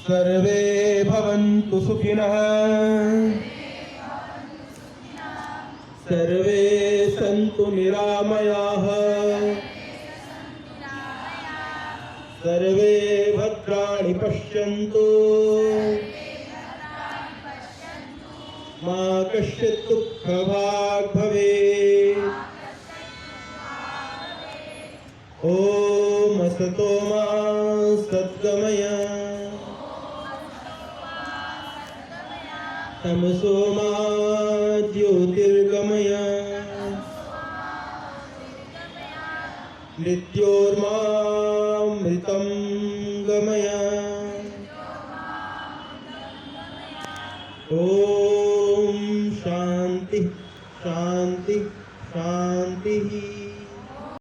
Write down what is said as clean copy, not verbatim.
सर्वे भवन्तु सुखिनः सर्वे सन्तु निरामयाः सर्वे भद्राणि पश्यन्तु मा कश्चित् दुःखभाग् भवेत्। ॐ असतो मा सद्गमय तमसो मा ज्योतिर्गमय मृत्योर्मामृतं गमय। ओम शांति शांति शांति।